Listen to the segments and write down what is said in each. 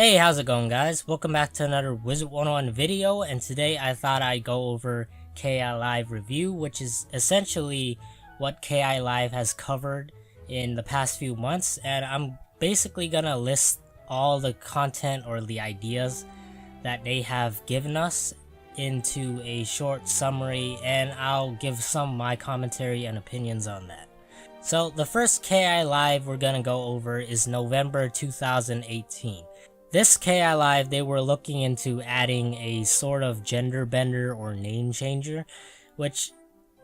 Hey, how's it going, guys? Welcome back to another Wizard101 video, and today I thought I'd go over KI Live review, which is essentially what KI Live has covered in the past few months, and I'm basically gonna list all the content or the ideas that they have given us into a short summary, and I'll give some of my commentary and opinions on that. So the first KI Live we're gonna go over is November 2018. This KI Live, they were looking into adding a sort of gender bender or name changer, which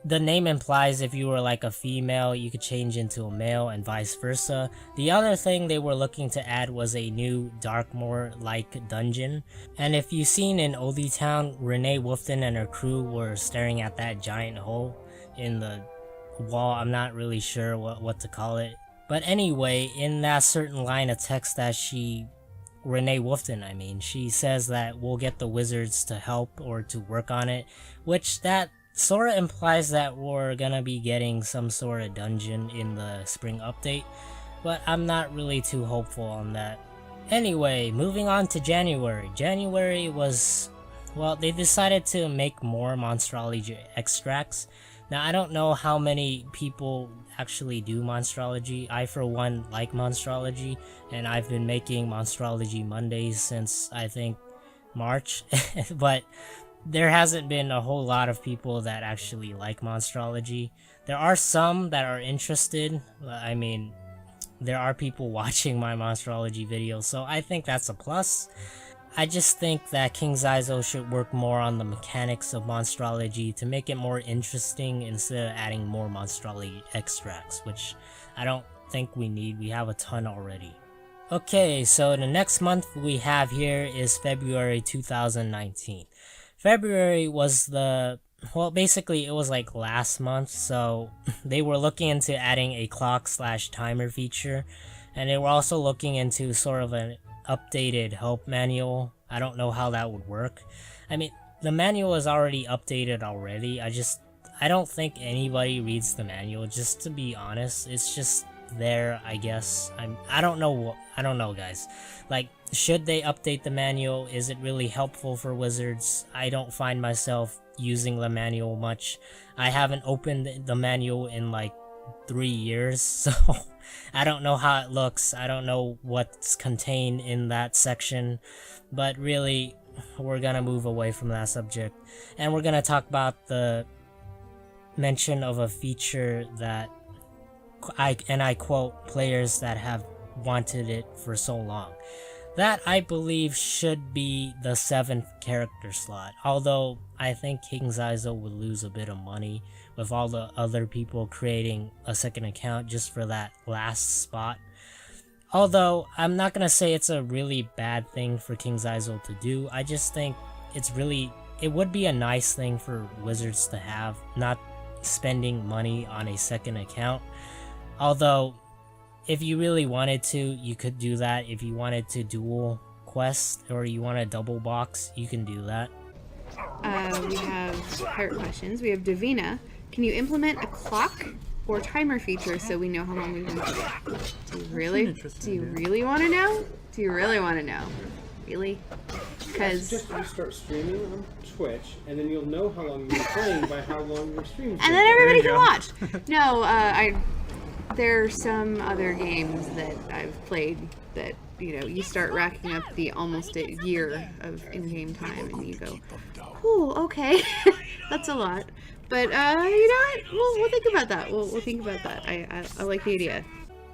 the name implies if you were like a female, you could change into a male and vice versa. The other thing they were looking to add was a new Darkmoor-like dungeon. And if you've seen in Oldie Town, Renee Wolfton and her crew were staring at that giant hole in the wall. I'm not really sure what to call it. But anyway, in that certain line of text that Renee Wolfton, she says that we'll get the wizards to help or to work on it, which that sort of implies that we're gonna be getting some sort of dungeon in the spring update, but I'm not really too hopeful on that. Anyway, moving on to January. January was, well, they decided to make more Monstrology extracts. Now, I don't know how many people actually do Monstrology. I, for one, like Monstrology, and I've been making Monstrology Mondays since, I think, March. But there hasn't been a whole lot of people that actually like Monstrology. There are some that are interested. There are people watching my Monstrology videos, so I think that's a plus. I just think that King Xizo should work more on the mechanics of Monstrology to make it more interesting instead of adding more Monstrology extracts, which I don't think we need. We have a ton already. Okay, so the next month we have here is February 2019. February was basically it was like last month, so they were looking into adding a clock/timer feature, and they were also looking into sort of an updated help manual. I don't know how that would work. The manual is already updated already. I don't think anybody reads the manual, just to be honest. It's just there, I guess. I don't know, guys. Like, should they update the manual? Is it really helpful for wizards? I don't find myself using the manual much. I haven't opened the manual in like 3 years, so I don't know how it looks. I don't know what's contained in that section, but really we're gonna move away from that subject, and we're gonna talk about the mention of a feature that I quote, players that have wanted it for so long. That, I believe, should be the 7th character slot, although I think King Xizo would lose a bit of money with all the other people creating a second account just for that last spot. Although, I'm not gonna say it's a really bad thing for King Xizo to do. I just think it would be a nice thing for wizards to have, not spending money on a second account. Although, if you really wanted to, you could do that. If you wanted to dual quest or you want a double box, you can do that. We have pirate questions. We have Davina. Can you implement a clock or timer feature so we know how long we've been playing? Do you really want to know? Do you really want to know? Really? Because just you start streaming on Twitch, and then you'll know how long you've been playing by how long your stream's been. and then everybody can watch. No, there are some other games that I've played that, you start racking up the almost a year of in-game time, and you go, "Ooh, okay, that's a lot." But you know what? We'll think about that. We'll think about that. I like the idea.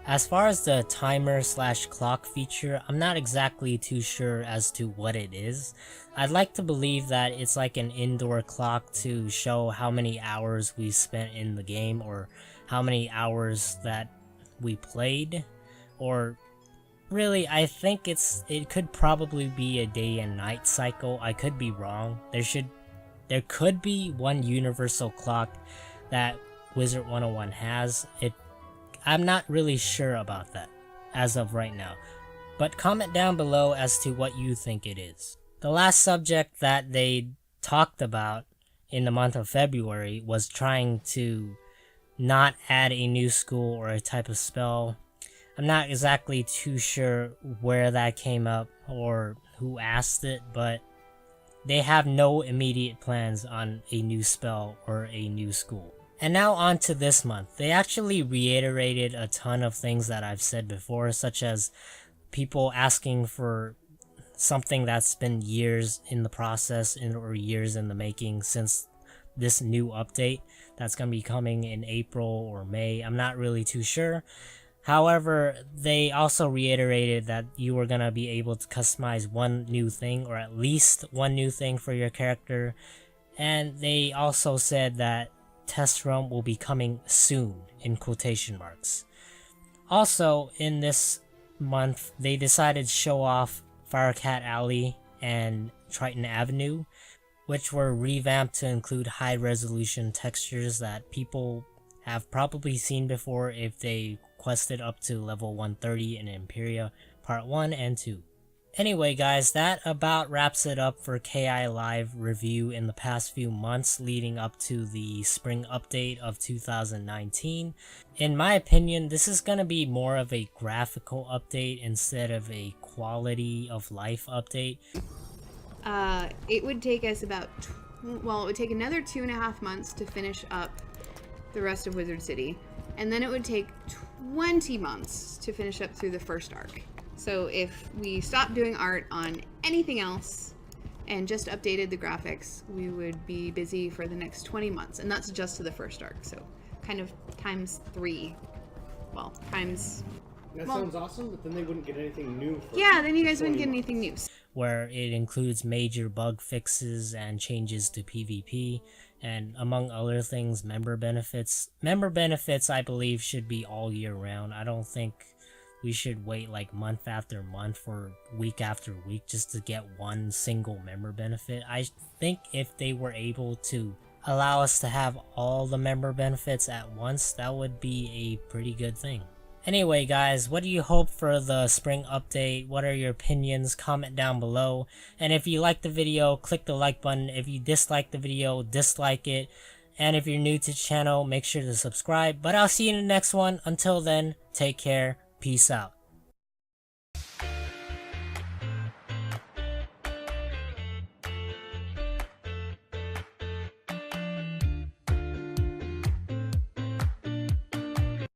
As far as the timer/clock feature, I'm not exactly too sure as to what it is. I'd like to believe that it's like an indoor clock to show how many hours we spent in the game, or how many hours that we played, or really, I think it could probably be a day and night cycle. I could be wrong. There could be one universal clock that Wizard101 has. I'm not really sure about that as of right now, but comment down below as to what you think it is. The last subject that they talked about in the month of February was trying to not add a new school or a type of spell. I'm not exactly too sure where that came up. or who asked it, but they have no immediate plans on a new spell or a new school. And now on to this month. They actually reiterated a ton of things that I've said before, such as people asking for something that's been years in the process or years in the making since this new update that's going to be coming in April or May. I'm not really too sure. However, they also reiterated that you were going to be able to customize one new thing, or at least one new thing for your character. And they also said that test run will be coming soon, in quotation marks. Also, in this month, they decided to show off Firecat Alley and Triton Avenue, which were revamped to include high resolution textures that people have probably seen before if they quested up to level 130 in Imperia Part 1 and 2. Anyway guys, that about wraps it up for KI Live review in the past few months leading up to the spring update of 2019. In my opinion, this is going to be more of a graphical update instead of a quality of life update. It would take us about, it would take another 2.5 months to finish up the rest of Wizard City. And then it would take 20 months to finish up through the first arc. So if we stopped doing art on anything else and just updated the graphics, we would be busy for the next 20 months. And that's just to the first arc. So kind of times 3. Well, times... That sounds awesome, but then they wouldn't get anything new. Yeah, then you guys wouldn't get anything new. Where it includes major bug fixes and changes to PvP, and among other things, member benefits. Member benefits, I believe, should be all year round. I don't think we should wait like month after month or week after week just to get one single member benefit. I think if they were able to allow us to have all the member benefits at once, that would be a pretty good thing. Anyway guys, what do you hope for the spring update? What are your opinions? Comment down below. And if you liked the video, click the like button. If you dislike the video, dislike it. And if you're new to the channel, make sure to subscribe. But I'll see you in the next one. Until then, take care. Peace out.